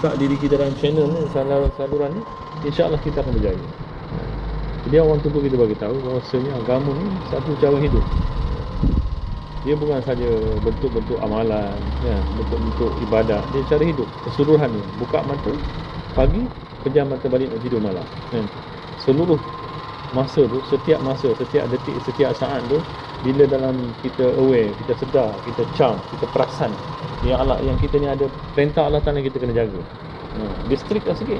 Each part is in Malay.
letak diri kita dalam channel ni, saluran ni, insya-Allah kita akan berjaya. Jadi orang tu kita bagi tahu bahawasanya agama ni satu cara hidup. Dia bukan saja bentuk-bentuk amalan, ya, bentuk-bentuk ibadat. Dia cara hidup keseluruhannya. Buka mata pagi, pejam mata balik nak tidur malam. Ya. Seluruh masa tu, setiap masa, setiap detik, setiap saat tu, bila dalam kita aware, kita sedar, kita calm, kita perasan yang kita ni ada perintah Allah Ta'ala, kita kena jaga. Dia strict lah sikit.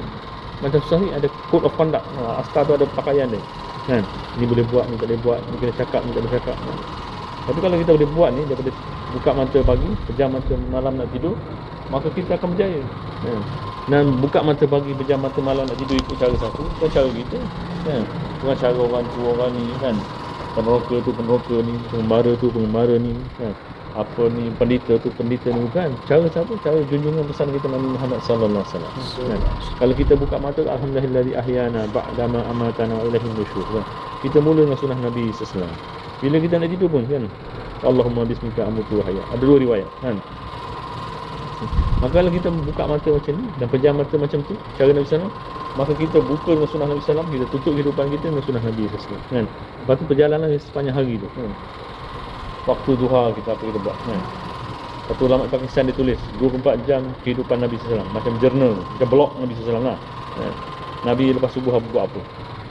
Macam Sahih ada code of conduct. Askar tu ada pakaian dia. Kan? Ni boleh buat, ni tak boleh buat, ni kena cakap, ni tak boleh cakap. Tapi kalau kita boleh buat ni daripada buka mata pagi, pejam mata malam nak tidur, maka kita akan berjaya. Dan buka mata pagi, pejam mata malam nak tidur ikut cara satu, bukan cara kita. Bukan cara orang tu orang ni kan. Peneroka tu peneroka ni, pengembara tu pengembara ni kan. Apa ni pendeta tu pendeta ni, bukan. Cara satu, cara junjungan besar kita Nabi Muhammad sallallahu alaihi wasallam. Kalau kita buka mata, alhamdulillahi ahyana ba'da ma amatana wa ilaihin nusyur. Kita mula dengan sunnah Nabi sallallahu alaihi wasallam. Bila kita nak tidur pun kan, Allahumma bismika amutu wa ahya. Ada dua riwayat kan. Maka kalau kita buka mata macam ni dan pejam mata macam tu, cara Nabi SAW, maka kita buka dengan sunnah Nabi SAW, kita tutup kehidupan kita dengan sunnah Nabi SAW kan. Lepas tu perjalanan sepanjang hari tu kan. Waktu duha kita apa kita buat kan. Satu ulama Pakistan dia tulis 24 jam kehidupan Nabi SAW, macam journal, macam blog Nabi SAW lah kan. Nabi lepas subuh buat apa,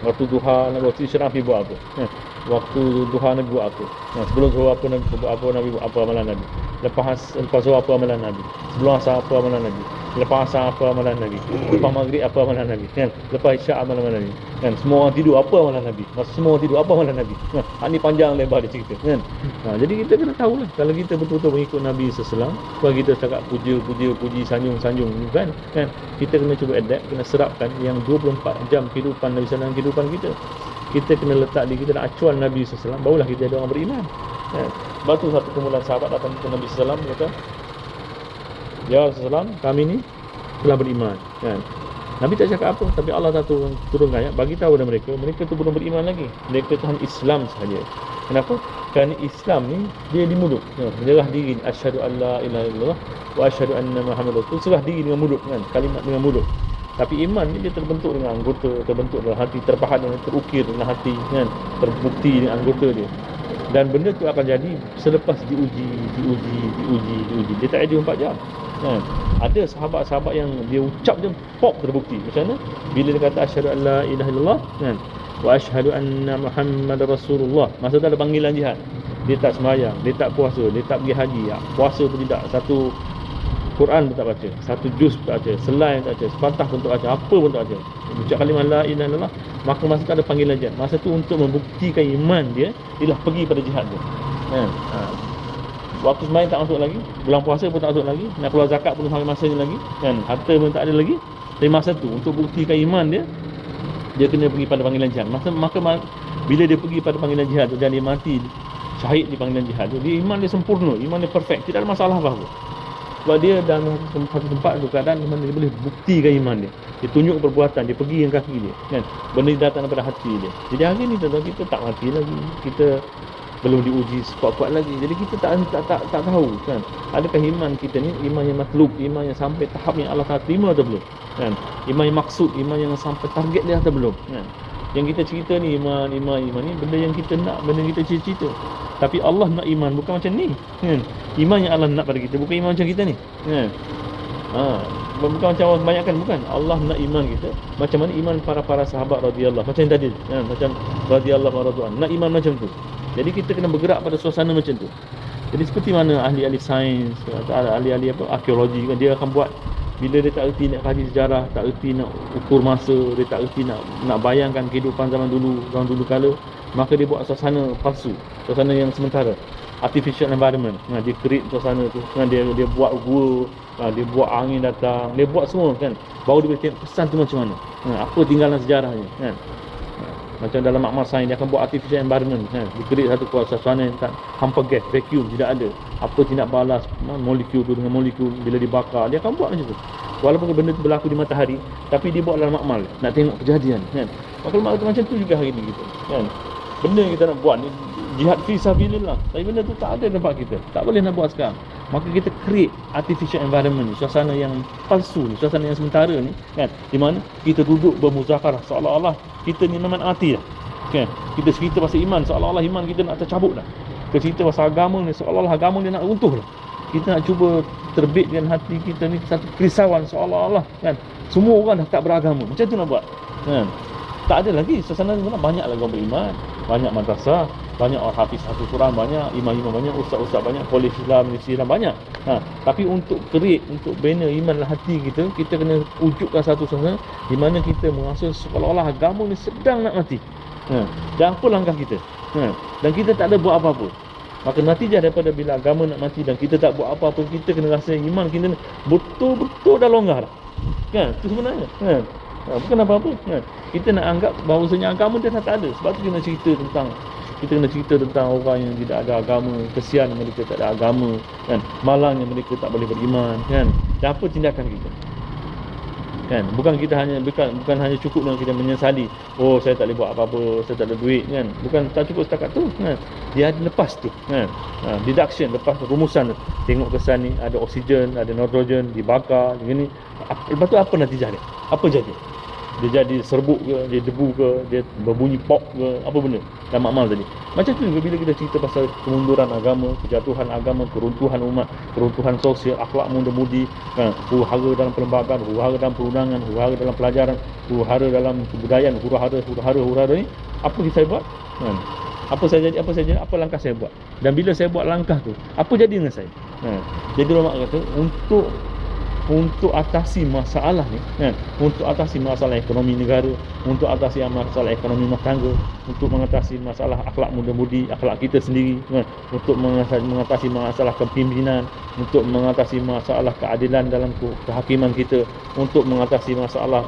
waktu duha Nabi, waktu isyraq Nabi buat apa kan. Waktu duha Nabi buat apa. Sebelum zuhur apa Nabi buat apa, Nabi buat apa amalan Nabi. Lepas zuhur apa amalan Nabi. Sebelum asar apa amalan Nabi. Lepas asar apa amalan Nabi. Lepas maghrib apa amalan Nabi kan. Lepas isyak amalan Nabi kan. Semua orang tidur apa amalan Nabi. Masa semua orang tidur apa amalan Nabi. Ini panjang lebar dia cerita kan. Jadi kita kena tahulah kalau kita betul-betul mengikut Nabi SAW, bukan kita setakat puji, sanjung kan. Kita kena cuba adapt, kena serapkan yang 24 jam kehidupan Nabi SAW, kehidupan kita. Kita kena letak diri kita dalam acuan Nabi SAW, barulah kita ada orang beriman. Sebab tu satu kumpulan sahabat datang ke Nabi SAW, kata, ya Rasulullah, kami ni telah beriman kan. Nabi tak cakap apa, tapi Allah Ta'ala turunkan ayat bagi tahu kepada mereka tu belum beriman lagi. Mereka Tuhan Islam sahaja. Kenapa? Kerana Islam ni dia di mulut. Menyerah diri, asyhadu an la ilaha illallah wa asyhadu anna Muhammadar Rasul. Serah diri dengan mulut kan, kalimat dengan mulut. Tapi iman ni dia terbentuk dengan anggota, terbentuk dalam hati, terpahat dan terukir dalam hati kan, terbukti dengan anggota dia. Dan benda tu akan jadi selepas diuji. Dia tak ada 24 jam kan. Ada sahabat-sahabat yang dia ucap je pop terbukti. Macam mana? Bila dia kata asyhadu an la ilaha illallah kan, wa asyhadu anna Muhammadar Rasulullah, masa tu ada panggilan jihad. Dia tak sembahyang, dia tak puasa, dia tak pergi haji, puasa pun tidak, satu Quran pun tak baca, satu juz pun tak baca, selai pun tak baca, sepatah pun tak baca, apa pun tak baca. Ucap kalimah la ilaha illallah, maka masa tu ada panggilan jihad. Masa tu untuk membuktikan iman dia, dia pergi pada jihad tu kan. Waktu sembahyang tak masuk lagi, bulan puasa pun tak masuk lagi, nak keluar zakat pun sampai masanya lagi kan, harta pun tak ada lagi. Tapi masa tu untuk buktikan iman dia, dia kena pergi pada panggilan jihad. Maka bila dia pergi pada panggilan jihad tu dan dia mati syahid di panggilan jihad tu, dia iman dia sempurna, iman dia perfect, tidak ada masalah apa-apa. Sebab dia dalam satu tempat tu keadaan mana dia boleh buktikan iman dia. Dia tunjuk perbuatan, dia pergi dengan kaki dia kan. Benda datang daripada hati dia. Jadi hari ni tuan-tuan, kita tak mati lagi. Kita belum diuji kuat-kuat lagi. Jadi kita tak tahu kan, adakah iman kita ni iman yang matlub, iman yang sampai tahap yang Allah Taala terima atau belum kan. Iman yang maksud, iman yang sampai target dia atau belum kan. Yang kita cerita ni iman ni benda yang kita nak, benda yang kita cita-cita. Tapi Allah nak iman bukan macam ni kan. Iman yang Allah nak pada kita bukan iman macam kita ni kan. Bukan macam orang kebanyakan, bukan. Allah nak iman kita macam mana iman para sahabat radhiyallahu, macam tadi kan, macam radhiyallahu radhiyallahu nak iman macam tu. Jadi kita kena bergerak pada suasana macam tu. Jadi seperti mana ahli-ahli sains atau ahli-ahli arkeologi kan, dia akan buat bila dia tak erti nak kaji sejarah, tak erti nak ukur masa, dia tak erti nak bayangkan kehidupan zaman dulu kala, maka dia buat suasana palsu, suasana yang sementara, artificial environment. Dia create suasana tu, dia buat gua, dia buat angin datang, dia buat semua kan, baru dia boleh tengok pesan tu macam mana, apa tinggalan sejarahnya kan. Macam dalam makmal sains, dia akan buat artificial environment kan, dia create satu suasana yang tak hampa gas, vacuum, tidak ada apa tindak balas molekul tu dengan molekul bila dibakar, dia akan buat macam tu. Walaupun benda tu berlaku di matahari, tapi dia buat dalam makmal nak tengok kejadian kan. Maka macam tu juga hari ni kita kan. Benda yang kita nak buat ni jihad fi sabilillah, tapi benda tu tak ada tempat kita, tak boleh nak buat sekarang. maka kita create artificial environment ni, suasana yang palsu ni, suasana yang sementara ni kan, di mana kita duduk bermuzakarah seolah-olah kita ni memang mati dah kan. Kita cerita pasal iman seolah-olah iman kita nak tercabut dah. Kita cerita pasal agama ni seolah-olah agama ni nak runtuh dah. Kita nak cuba terbitkan hati kita ni satu kerisauan seolah-olah kan semua orang dah tak beragama. Macam tu nak buat kan. Tak ada lagi suasana ni, banyak lagi orang beriman, banyak madrasah, banyak orang hafiz Quran, banyak imam-imam, banyak ustaz-ustaz, banyak polis Islam, universiti Islam, banyak. Tapi untuk create, untuk bina iman dalam hati kita, kita kena wujudkan satu suasana di mana kita merasa seolah-olah agama ni sedang nak mati. Dan apa langkah kita? Dan kita tak ada buat apa-apa. Maka natijah daripada bila agama nak mati dan kita tak buat apa-apa, kita kena rasa iman kita betul-betul dah longgar dah. Kan? Itu sebenarnya. Kan? Bukan apa-apa kan. Kita nak anggap bahawasanya agama dia tak ada. Sebab tu kita kena cerita tentang orang yang tidak ada agama, kesian mereka tak ada agama kan, malangnya mereka tak boleh beriman kan. Dan apa tindakan kita kan? Bukan hanya cukup dengan kita menyesali, oh saya tak boleh buat apa-apa, saya tak ada duit kan. Bukan, tak cukup setakat tu kan. Dia ada lepas tu kan. Deduction, lepas rumusan tu. Tengok kesan ni ada oksigen, ada nitrogen, dibakar begini. Lepas tu apa natijah dia? Apa jadi? Dia jadi serbuk ke, dia debu ke, dia berbunyi pop ke, apa benda dan makmal tadi. Macam tu juga bila kita cerita pasal kemunduran agama, kejatuhan agama, keruntuhan umat, keruntuhan sosial, akhlak muda-mudi kan, huru-hara dalam perlembagaan, huru-hara dalam perundangan, huru-hara dalam pelajaran, huru-hara dalam kebudayaan, huru-hara ni, apa saya buat kan? Apa saya jadi, apa langkah saya buat? Dan bila saya buat langkah tu, apa jadi dengan saya? Jadi ulama kata untuk atasi masalah ni kan, untuk atasi masalah ekonomi negara, untuk atasi masalah ekonomi rumah tangga, untuk mengatasi masalah akhlak muda-mudi, akhlak kita sendiri kan, untuk mengatasi masalah kepimpinan, untuk mengatasi masalah keadilan dalam kehakiman kita, untuk mengatasi masalah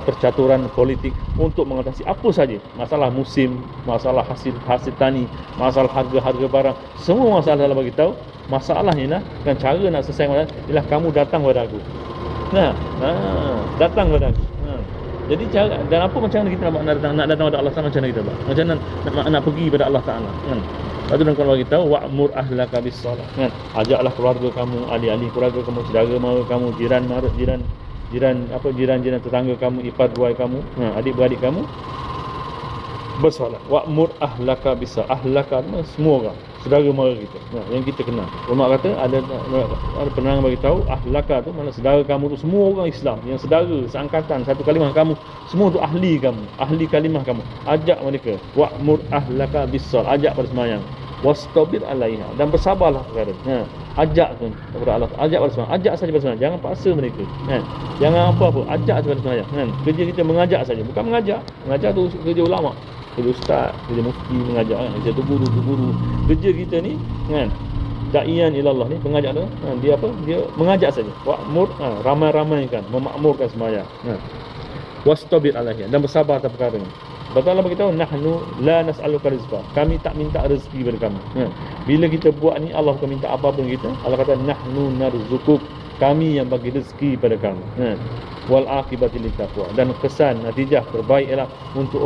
percaturan politik, untuk mengatasi apa saja masalah musim, masalah hasil tani, masalah harga barang, semua masalah dalam bagi tahu. Masalahnya lah kan, cara nak selesai masalah ialah kamu datang kepada aku. Datang kepada aku. Jadi cara dan apa macam mana kita nak datang kepada Allah Taala, macam mana kita buat? Macam mana nak pergi kepada Allah Taala kan? Lepas tu kalau bagi tahu wa'mur ahlaka bis-shalah kan. Ajaklah keluarga kamu, ahli-ahli keluarga kamu, saudara mara kamu, jiran tetangga kamu, ipar buai kamu, adik-beradik kamu bersolat. Wa'mur ahlaka bis-shalah. Ahlaka semua orang, saudara mara kita yang kita kenal. Ulama kata ada penerangan bagi tahu ahlaka tu mana saudara kamu tu semua orang Islam, yang saudara seangkatan satu kalimah kamu, semua tu ahli kamu, ahli kalimah kamu. Ajak mereka, wa'mur ahlaka bis-shalah, ajak pada sembahyang, wastabir alaiha, dan bersabarlah perkara. Ajak tu kepada Allah, ajak pada sembahyang, ajak saja pada sembahyang, jangan paksa mereka jangan apa-apa, ajak saja pada sembahyang kerja kita mengajak saja, bukan mengajar tu kerja ulama, kerja ustaz, kerja mufti mengajar kerja tu guru. Kerja kita ni kan, da'iyan ilallah ni, pengajak tu dia apa? Dia mengajak saja. Wa'mur, ramai-ramaikan, memakmurkan sembahyang. Wastabir alaihi, dan bersabar atas perkara ni. Betul Allah beritahu, nahnu la nas'aluka rizqa, kami tak minta rezeki pada kamu. Bila kita buat ni, Allah bukan minta apa pun kita. Allah kata nahnu narzukuk, kami yang bagi rezeki pada kamu. Wal aqibati littaqwa, dan kesan natijah terbaik ialah untuk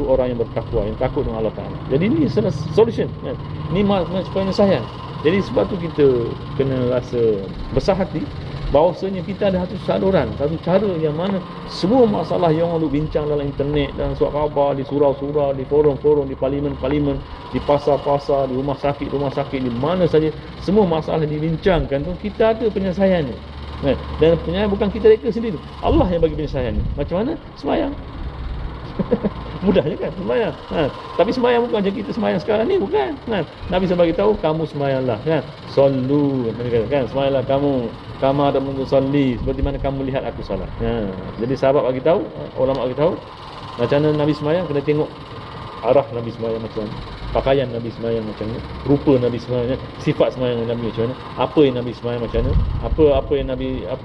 orang yang bertakwa, yang takut dengan Allah Taala. Jadi ini solution kan. Ini penyelesaian. Jadi sebab tu kita kena rasa besar hati bahawasanya kita ada satu saluran, satu cara yang mana semua masalah yang orang bincang dalam internet, dalam surat khabar, di surau-surau, di forum-forum, di parlimen-parlimen, di pasar-pasar, di rumah sakit, di mana saja, semua masalah dibincangkan tu, kita ada penyelesaiannya. Dan penyelesaian bukan kita reka sendiri, Allah yang bagi penyelesaian ni. Macam mana? Sembahyang. Mudah je kan sembahyang. Tapi sembahyang bukan je kita sembahyang sekarang ni, bukan. Nabi SAW bagi tahu, kamu sembahyanglah kan. Sallu, kan, sembahyanglah kamu. Kamu ada mengusalli seperti mana kamu lihat aku salat. Jadi sahabat bagi tahu, ulama bagi tahu, macam mana Nabi sembahyang, kena tengok arah Nabi sembahyang macam mana, pakaian Nabi sembahyang macam mana, rupa Nabi sembahyang, sifat sembahyang Nabi macam mana, apa yang Nabi sembahyang macam mana, apa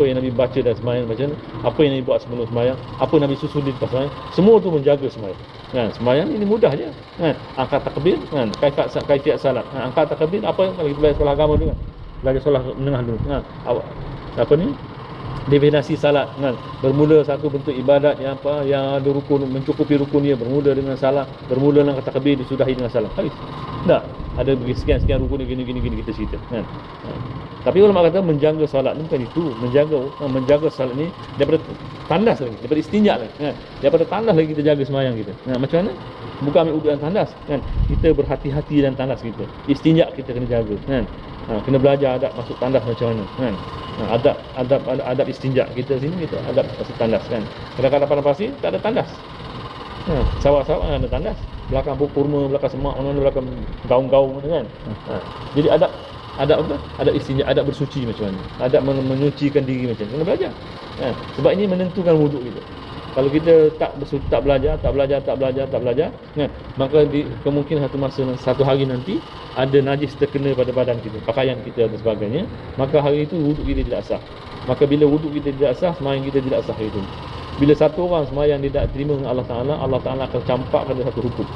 yang Nabi baca dan sembahyang macam mana, apa yang Nabi buat sebelum sembahyang, apa Nabi susun di lepas sembahyang, semua tu menjaga sembahyang. Sembahyang ini mudah je. Angkat takbir, kaifiat salat. Angkat takbir apa, kalau kita belajar solat agama dulu kan. Belajar solat menengah dulu. Apa ni? Definisi salat kan, bermula satu bentuk ibadat yang apa, yang ada rukun, mencukupi rukun dia, bermula dengan salat, bermula dengan takbir, disudahi dengan salam. Habis. Tak ada bagi sekian rukun gini kita cerita kan. Tapi ulama kata menjaga salat ni bukan itu, menjaga salat ni daripada tandas lagi, daripada istinja lagi kan. Daripada tandas lagi kita jaga sembahyang kita. Macam mana? Bukan ambil uduk dan tandas kan. Kita berhati-hati dan tandas kita. Istinja kita kena jaga kan. Kena belajar adab masuk tandas macam mana kan. Adab istinja kita sini, kita adab masuk tandas kan. Kadang-kadang pada pasir tak ada tandas. Sawak-sawak ada tandas. Belakang kurma, belakang semak, mana belakang gaung-gaung kan. Jadi adab apa? Adab istinja, adab bersuci macam mana. Adab menyucikan diri macam mana. Kena belajar. Sebab ini menentukan wuduk kita. Kalau kita tak belajar kan, maka kemungkinan satu hari nanti ada najis terkena pada badan kita, pakaian kita dan sebagainya, maka hari itu wuduk kita tidak sah. Maka bila wuduk kita tidak sah, sembahyang kita tidak sah itu. Bila satu orang sembahyang dia tak terima dengan Allah Taala akan campakkan dia satu hukum.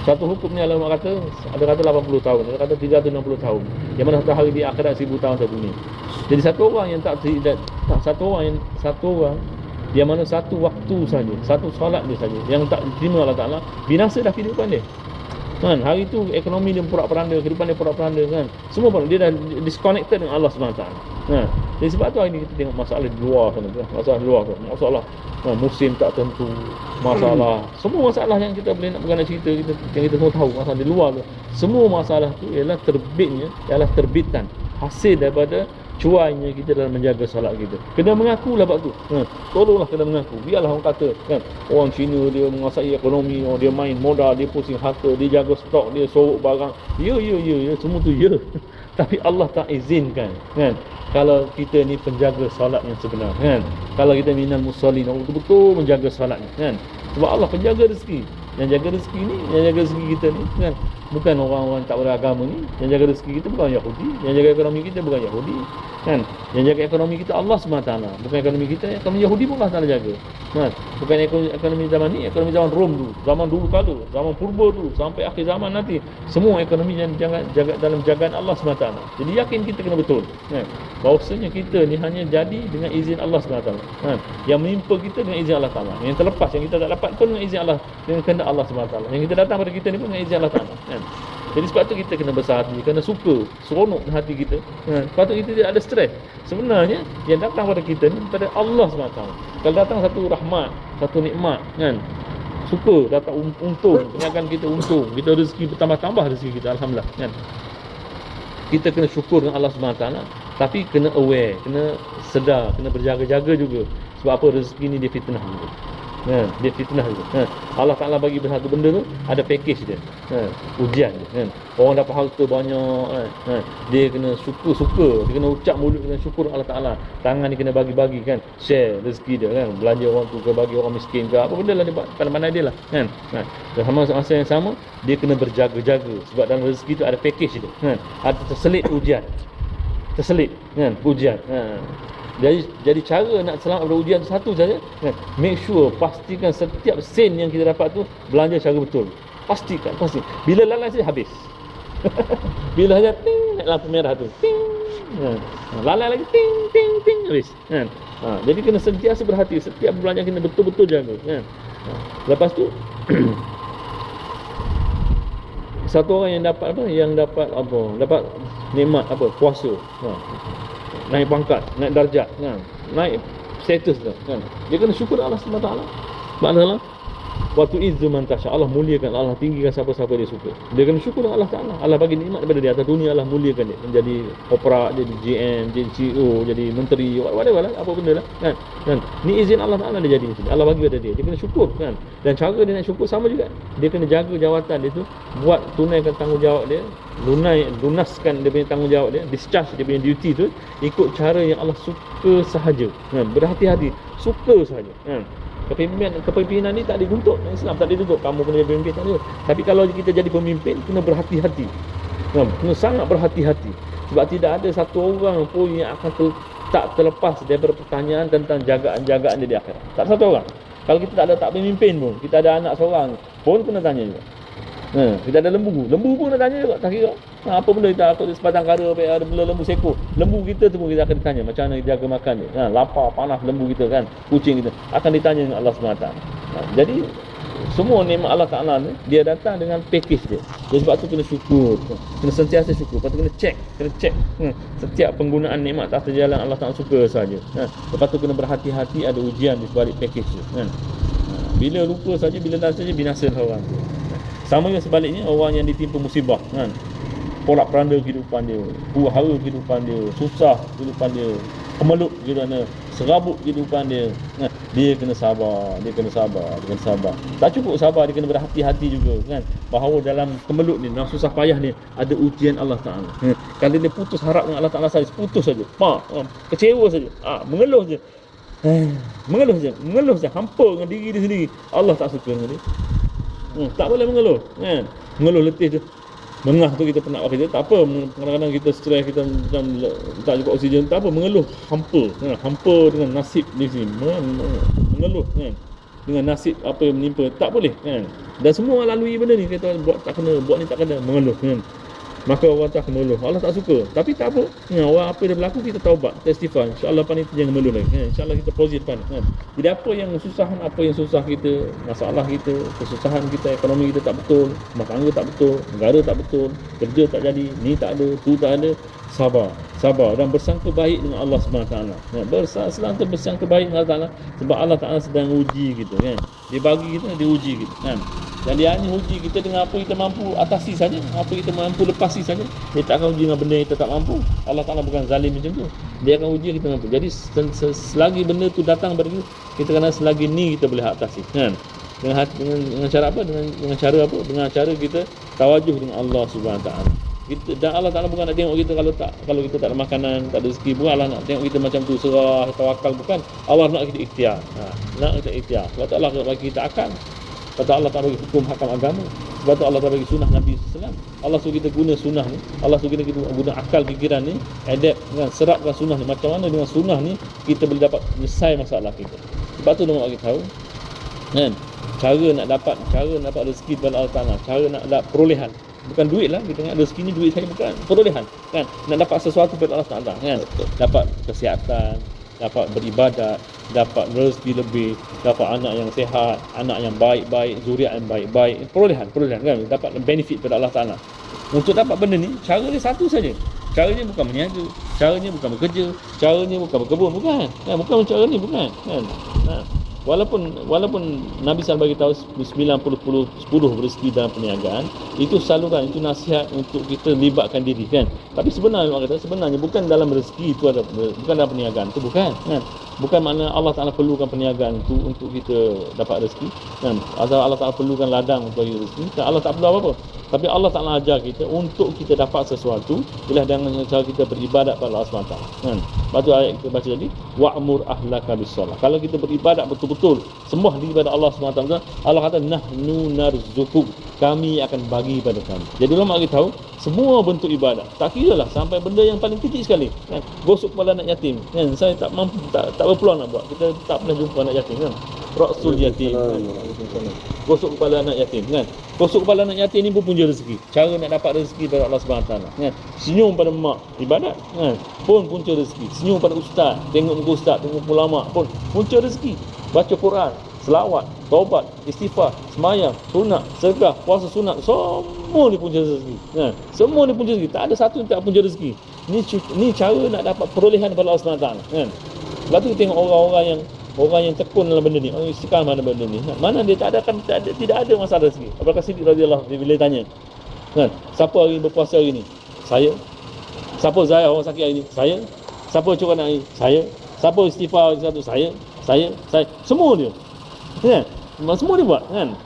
Satu hukum ni Allah kata, ada kata 80 tahun, ada kata 360 tahun. Yang mana satu hari di akhirat 1000 tahun satu dunia. Jadi satu orang yang mana satu waktu saja, satu solat dia saja yang tak diterima Allah Taala, binasa dah kehidupan dia. Kan, hari itu ekonomi dia porak-poranda, kehidupan dia porak-poranda kan. Semua pun dia dah disconnected dengan Allah Subhanahu Taala. Jadi sebab tu hari ni kita tengok masalah di luar sana tu, masalah di luar tu, masalah musim tak tentu, masalah semua masalah yang kita boleh nak cerita, yang kita semua tahu masalah di luar tu. Semua masalah tu ialah terbitan hasil daripada cuainya kita dalam menjaga solat kita. Kena mengakulah bab tu. Tolonglah kena mengaku. Biarlah orang kata kan, orang Cina dia menguasai ekonomi, dia main modal, dia pusing harta, dia jaga stok, dia sorok barang. Ya, semua tu ya. Tapi Allah tak izinkan kan. Kalau kita ni penjaga solat yang sebenar kan. Kalau kita minal musallin, betul-betul menjaga solatnya kan. Sebab Allah penjaga rezeki. Yang jaga rezeki ni, yang jaga rezeki kita ni kan, bukan orang-orang tak beragama ni. Yang jaga rezeki kita bukan Yahudi, yang jaga ekonomi kita bukan Yahudi kan. Yang jaga ekonomi kita Allah SWT, bukan ekonomi kita. Ekonomi Yahudi pun Allah Taala jaga kan. Bukan ekonomi zaman ni, ekonomi zaman Rom tu, zaman dulu kala, zaman purba tu, sampai akhir zaman nanti, semua ekonomi yang jaga dalam jagaan Allah SWT. Jadi yakin kita kena betul kan, bahawasanya kita ni hanya jadi dengan izin Allah SWT kan. Yang menimpa kita dengan izin Allah Taala, yang terlepas, yang kita tak dapat pun dengan izin Allah, dengan kehendak Allah SWT. Yang kita datang pada kita ni pun dengan izin Allah Taala kan. Jadi sebab tu kita kena besar hati, kena suka, seronok hati kita kan. Sebab tu kita tidak ada stres. Sebenarnya yang datang pada kita ni pada Allah SWT. Kalau datang satu rahmat, satu nikmat kan, suka, datang untung, kenyakan kita untung, kita rezeki bertambah-tambah rezeki kita, alhamdulillah kan. Kita kena syukur dengan Allah SWT, tapi kena aware, kena sedar, kena berjaga-jaga juga. Sebab apa? Rezeki ni dia fitnah juga. Dia fitnah juga. Allah Ta'ala bagi satu benda tu ada package dia. Ujian dia kan. Orang dapat harta banyak kan. Dia kena suka, dia kena ucap mulut, kena syukur Allah Ta'ala. Tangan dia kena bagi-bagi kan. Share rezeki dia kan. Belanja orang tu ke, bagi orang miskin ke, apa benda lah dia buat, pandai-pandai dia lah kan. Dan masa yang sama dia kena berjaga-jaga. Sebab dalam rezeki tu ada package dia kan. Ada terselit ujian. Kan ujian. Jadi cara nak selamat daripada ujian tu satu saja kan? Make sure, pastikan setiap sen yang kita dapat tu belanja cara betul. Pasti. Bila lalai saja habis. Bila saja ting, naik lampu merah tu ting, lalai lagi ting habis kan. Jadi kena sentiasa berhati, setiap belanja kena betul-betul jaga kan. Lepas tu satu orang yang dapat nikmat puasa, naik pangkat, naik darjat kan, naik status kan. Dia kena syukur Allah SWT. Maknanya waktu izzu man tasha, Allah muliakan, Allah tinggikan siapa-siapa dia suka. Dia kena syukur dengan Allah Taala. Allah bagi nikmat daripada dia atas dunia, Allah muliakan dia menjadi opera, jadi GM, jadi CEO, jadi menteri, whatever lah, apa benda lah kan. Ni izin Allah Taala dia jadi macam ni. Allah bagi pada dia. Dia kena syukur kan. Dan cara dia nak syukur sama juga. Dia kena jaga jawatan dia tu, buat tunaikan tanggungjawab dia, lunaskan dia punya tanggungjawab dia, discharge dia punya duty tu ikut cara yang Allah suka sahaja kan. Berhati-hati, suka sahaja kan. Kepimpinan ni tak dituntut, Islam tak dituntut kamu kena jadi pemimpin, tak ada. Tapi kalau kita jadi pemimpin, kena berhati-hati kan? Kena sangat berhati-hati. Sebab tidak ada satu orang pun yang akan tak terlepas daripada pertanyaan tentang jagaan-jagaan dia di akhirat. Tak satu orang. Kalau kita tak ada pemimpin pun, kita ada anak seorang pun kena tanya juga Kita ada lembu. Lembu pun nak tanya juga, tak kira. Apa benda kita takut sebatang kara, ada benda lembu seko. Lembu kita tu pun kita akan ditanya macam mana jaga makan dia. Lapar, panas lembu kita kan, kucing kita akan ditanya dengan Allah SWT. Jadi semua nikmat Allah Ta'ala ni dia datang dengan package dia. Jadi sebab tu kena syukur, kena sentiasa syukur. Lepas tu kena check setiap penggunaan nikmat atas jalan Allah Ta'ala suka saja. Lepas tu kena berhati-hati, ada ujian di sebalik package tu kan. Bila lupa saja, bila dah saja binasa orang tu. Sama dengan sebaliknya, orang yang ditimpa musibah kan, porak peranda kehidupan dia, huru-hara kehidupan dia, susah kehidupan dia, kemelut kehidupan, serabut kehidupan dia, dia kena sabar. Tak cukup sabar, dia kena berhati-hati juga kan, bahawa dalam kemelut ni, dalam susah payah ni ada ujian Allah Ta'ala. Kalau dia putus harap dengan Allah Ta'ala saja, putus saja, kecewa saja, mengeluh saja, hampa dengan diri dia sendiri, Allah tak suka dengan dia. Tak boleh mengeluh kan. Mengeluh letih tu, mengah tu kita penat kita, tak apa. Kadang-kadang kita stres, kita macam tak cukup oksigen, tak apa, mengeluh hampa dengan nasib di sini, mengeluh kan, dengan nasib apa yang menimpa, tak boleh kan. Dan semua lalui benda ni, kita buat tak kena, buat ni tak kena, mengeluh kan. Maka orang tak mengeluh, Allah tak suka. Tapi tak apa, orang apa yang berlaku kita taubat, testify, insya-Allah lepas ni jangan mengeluh lagi kan? Insya-Allah kita positif kan. Jadi apa yang susah kita, masalah kita, kesusahan kita, ekonomi kita tak betul, rumah tangga tak betul, negara tak betul, kerja tak jadi, ni tak ada, tu tak ada, sabar dan bersangka baik dengan Allah SWT. Selalu bersangka baik dengan Allah Ta'ala, sebab Allah Ta'ala sedang uji kita kan. Dia bagi kita, dia uji kita kan. Dan dia hanya uji kita dengan apa kita mampu atasi saja, apa kita mampu lepasi saja. Dia tak akan uji dengan benda yang kita tak mampu. Allah Ta'ala bukan zalim macam tu. Dia akan uji kita mampu. Jadi selagi benda tu datang kepada kita, kena selagi ni kita boleh atasi kan. Dengan cara apa? Dengan cara kita tawajuh dengan Allah SWT. Dan Allah Ta'ala bukan nak tengok kita kalau kita tak ada makanan, tak ada rezeki, bukan Allah nak tengok kita macam tu, serah, tawakal, bukan. Allah nak kita ikhtiar. Nak kita ikhtiar. Sebab tu Allah bagi kita akal. Sebab tu Allah Ta'ala bagi hukum hakam agama. Sebab tu Allah Ta'ala bagi sunnah Nabi SAW. Allah suruh kita guna sunnah ni, Allah suruh kita guna akal fikiran ni, adapt dengan serapkan sunnah ni. Macam mana dengan sunnah ni kita boleh dapat menyelesaikan masalah kita. Sebab tu dia nak bagi tahu kan, cara nak dapat rezeki daripada Allah Ta'ala, cara nak dapat perolehan. Bukan duit lah, kita nak rezeki ni duit saja, bukan, perolehan kan. Nak dapat sesuatu daripada Allah Ta'ala kan, dapat kesihatan, dapat beribadat, dapat rezeki lebih, dapat anak yang sihat, anak yang baik-baik, zuriat yang baik-baik, perolehan kan, dapat benefit daripada Allah Ta'ala. Untuk dapat benda ni, cara dia satu saja. Caranya bukan berniaga, caranya bukan bekerja, caranya bukan berkebun, bukan kan, bukan cara ni, bukan kan. Walaupun Nabi SAW bagi tahu 90-10 rezeki dalam perniagaan, itu saluran, itu nasihat untuk kita libatkan diri kan. Tapi sebenarnya bukan dalam rezeki itu ada, bukan dalam perniagaan itu, bukan kan. Bukan makna Allah Ta'ala perlukan perniagaan itu untuk kita dapat rezeki kan. Allah Ta'ala perlukan ladang untuk bagi rezeki kan? Allah tak perlu apa-apa. Tapi Allah Ta'ala ajar kita untuk kita dapat sesuatu ialah dengan cara kita beribadat pada Allah SWT kan. Lepas tu ayat kita baca tadi, wa'mur ahlaka bis-shalah. Kalau kita beribadat betul-betul sembah diri pada Allah SWT, Allah kata nahnu narzuquk, kami akan bagi pada kamu. Jadi ulama bagi tahu semua bentuk ibadat, tak kira lah sampai benda yang paling kecil sekali kan. Gosok kepala anak yatim kan, saya tak mampu, tak berpeluang nak buat. Kita tak pernah jumpa anak yatim kan, Rasul yatim kan? Gosok kepala anak yatim kan. Gosok kepala anak yatim ni pun punca rezeki. Cara nak dapat rezeki dari Allah SWT kan. Senyum pada mak, ibadat kan, pun punca rezeki. Senyum pada ustaz, tengok muka ustaz, tengok ulama pun punca rezeki. Baca Quran, selawat, taubat, istighfar, semayang, sunat, sedekah, puasa sunat, semua ni punca rezeki kan. Semua ni punca rezeki. Tak ada satu yang tak punca rezeki. Ni cara nak dapat perolehan daripada Allah SWT kan. Lepas tu kita tengok orang yang tekun dalam benda ni, orang istiqamah dalam benda ni, mana dia tidak ada masalah rezeki. Abu Bakar Siddiq radhiyallahu anhu bila tanya kan, siapa hari berpuasa hari ni? Saya. Siapa zahir orang sakit hari ni? Saya. Siapa curang hari ni? Saya. Siapa istighfar satu? Saya. Semua dia kan, semua dia buat kan.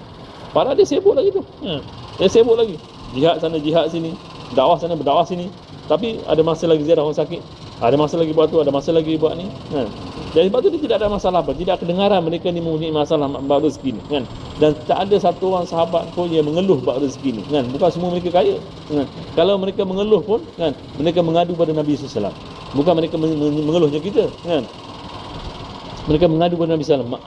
Padahal dia sibuk lagi tu kan. Dia sibuk lagi, jihad sana, jihad sini, dakwah sana, berdakwah sini. Tapi ada masa lagi ziarah orang sakit, ada masa lagi buat tu, ada masa lagi buat ni kan. Jadi sebab tu dia tidak ada masalah apa, tidak kedengaran mereka ni mempunyai masalah bab rezeki ni kan. Dan tak ada satu orang sahabat pun yang mengeluh bab rezeki ni kan. Bukan semua mereka kaya kan. Kalau mereka mengeluh pun kan, mereka mengadu pada Nabi SAW. Bukan mereka mengeluh macam kita kan. Mereka mengadu kepada Nabi SAW,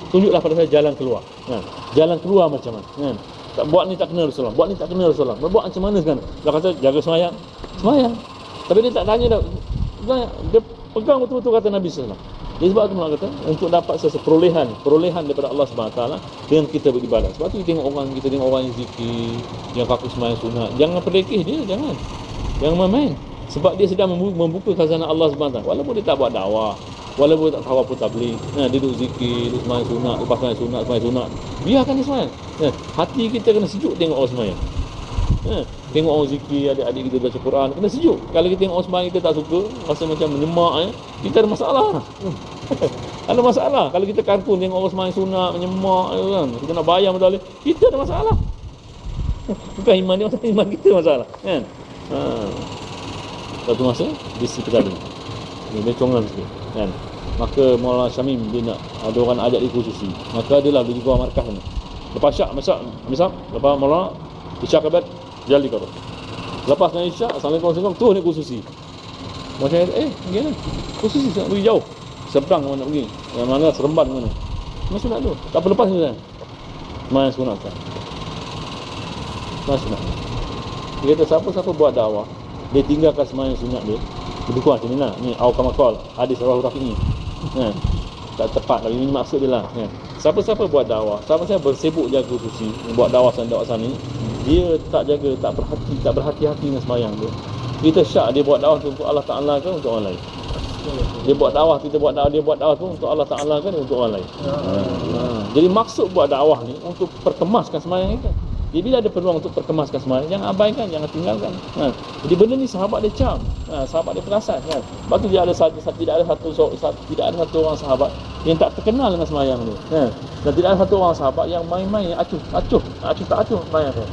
tunjuklah pada saya jalan keluar kan. Jalan keluar macam mana kan. Tak buat ni tak kena Rasulullah. Buat ni tak kena Rasulullah. Buat macam mana sekarang? Dia kata jaga semayang. Semayang. Tapi dia tak tanya dah. Dia pegang betul-betul kata Nabi sallallahu alaihi wasallam. Jadi sebab tu nak kata untuk dapat sesuatu perolehan daripada Allah Subhanahu Wa Taala dengan kita beribadah. Sebab tu kita tengok orang yang zikir, yang kaku semayang sunat. Jangan pendekih dia, jangan main-main. Sebab dia sedang membuka khazanah Allah Subhanahu Wa Taala. Walaupun dia tak buat dakwah, walaupun tak tahu apa tabligh, dia duduk zikir, duduk semayang sunat, lepas semayang sunat, biarkan dia semayang. Hati kita kena sejuk tengok orang semayang. Tengok orang zikir, adik-adik kita baca Quran, kena sejuk. Kalau kita tengok orang semayang kita tak suka, rasa macam menyemak, kita ada masalah. Ada masalah. Kalau kita karpun tengok orang semayang sunat, menyemak, kan, kita nak bayar betul, kita ada masalah. Bukan iman dia, masalah iman kita masalah, kan? Satu masa di sekali dia congan sikit, kan? Maka Maulana Syamim dia nak ada orang ajak dia khususi, maka dia lah dia jual markah ni. Lepas syak masak lepas Maulana isyak kabat jali kau. Lepas nak isyak assalamualaikum tu ni khususi. Macam gini khususi nak pergi jauh. Seberang mana nak pergi? Yang mana Seremban mana? Masuk nak tu. Tak apa lepas ni kan. Main sunat kan. Masuk nak. Dia kata siapa-siapa buat dakwah, dia tinggalkan sembahyang sunat dia. Lebih kurang macam ni lah. Ni Aukamakol hadis Rawah Rafi'i. Tak tepat tapi ini maksud dia lah, kan? Siapa-siapa buat dakwah, siapa-siapa bersibuk jaga khususi, buat dakwah sana dia tak jaga, tak berhati-hati dengan sembahyang dia. Kita syak dia buat dakwah tu untuk Allah Taala ke untuk orang lain? Dia buat dakwah, dia buat dakwah tu untuk Allah Taala ke untuk orang lain? Jadi maksud buat dakwah ni untuk perkemaskan sembahyang kita. Jadi bila ada peluang untuk perkemaskan sembahyang, jangan abaikan, jangan tinggalkan. Jadi benda ni sahabat dia cam, sahabat dia perasan, kan. Sebab tu tidak ada satu orang sahabat yang tak terkenal dengan sembahyang ni, kan. Dan tidak ada satu orang sahabat yang main-main, acuh sembahyang dia.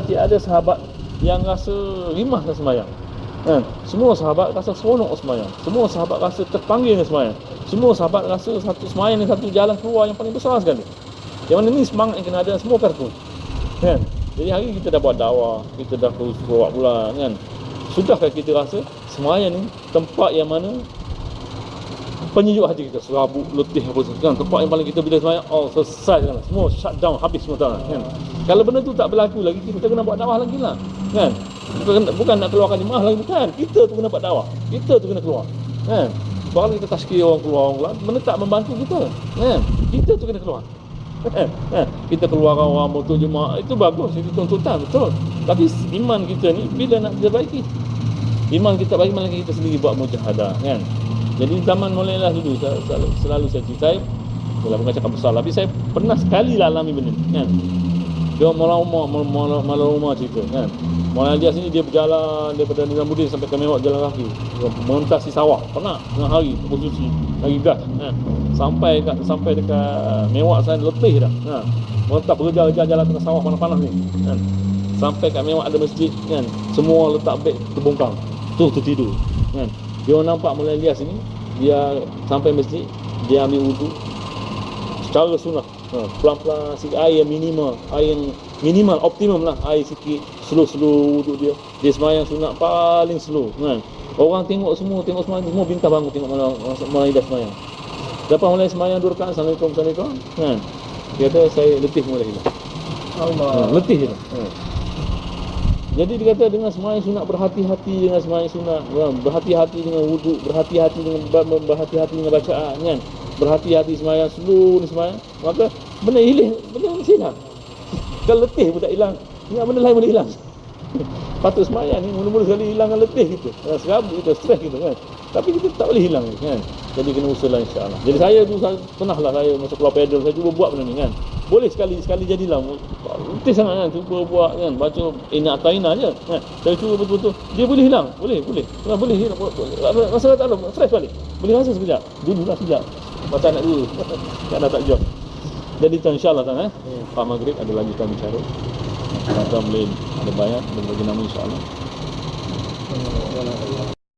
Dia ada sahabat yang rasa rimah dengan sembahyang, kan. Semua sahabat rasa seronok sembahyang. Semua sahabat rasa terpanggil dengan sembahyang. Semua sahabat rasa satu sembahyang ni satu jalan keluar yang paling besar sekali. Yang mana ni semangat yang kena ada semua kartun, kan. Jadi hari kita dah buat dakwah, kita dah keluar pula, kan. Sudahkah kita rasa sembahyang ni tempat yang mana penyejuk hati kita, serabut, letih apa semua, kan. Tempat yang paling kita bila sembahyang, selesai kan, semua shut down, habis semua, kan. Kalau benda tu tak berlaku lagi, kita kena buat dakwah lagi lah, kan. Bukan nak keluarkan jemaah lagi, bukan. Kita tu kena buat dakwah, kita tu kena keluar, kan. Kalau kita tazkiyah orang keluar, benda tak membantu kita, kan. Kita tu kena keluar. Kita keluarkan orang motor jemaah, itu bagus, itu tuntutan, betul. Tapi iman kita ni bila nak diperbaiki, iman kita bagaimana kita sendiri buat mujahadah, kan. Jadi zaman mulailah dulu selalu saya cerita, bukan cakap besar, tapi saya pernah sekali lah alami benda ni, kan. Dia malam rumah cerita, kan. Maulana dia sini dia berjalan daripada Nizamuddin sampai ke Mewak jalan kaki, melintasi sawah, penat tengah hari, khususi lagi gas, kan. Sampai dekat Mewak sana letih dah, kan. Mereka berjalan tengah sawah panas-panas ni, kan. Sampai kat Mewak ada masjid, kan. Semua letak beg terbongkar, tu tertidur, kan. Dia nampak Maulana Ilyas ni, dia sampai masjid, dia ambil wudu secara sunnah, pelan-pelan, air yang minimal, optimum lah, air sikit, slow wuduk dia semayang sunat paling slow, kan. Orang tengok semua bintang bangun tengok Maulana Ilyas semayang. Lepas mulai semayang 2 rakaat, Assalamualaikum, kan. Dia kata saya letih mulai hilang. Allah. Letih je. Jadi dia kata dengan semayang sunat, berhati-hati dengan semayang sunat, berhati-hati dengan wuduk, berhati-hati dengan bacaan, kan. Berhati-hati semayang slow ni semayang, maka benda ni hilang. Kalau letih pun tak hilang, ingat benda lain boleh hilang. Patut semayang ni mula-mula sekali hilangkan letih kita, serabut kita, stres kita, kan. Tapi kita tak boleh hilang, kan. Jadi kena usaha lah, insya-Allah. Jadi saya tu pernah lah saya masa keluar pedal, saya cuba buat benda ni, kan. Boleh sekali jadilah. Letih sangat, kan. Cuba buat, kan. Baca Inna Ataina je, kan. Saya cuba betul-betul. Dia boleh hilang. Boleh hilang. Rasa tak ada, stres balik. Boleh rasa sekejap. Dulu lah sekejap. Macam anak dulu. Kan tak jauh. Jadi insya-Allah kan, Pak Maghrib ada lagi kami bicara. Kita boleh ada bayar, ada bagi nama insya-Allah.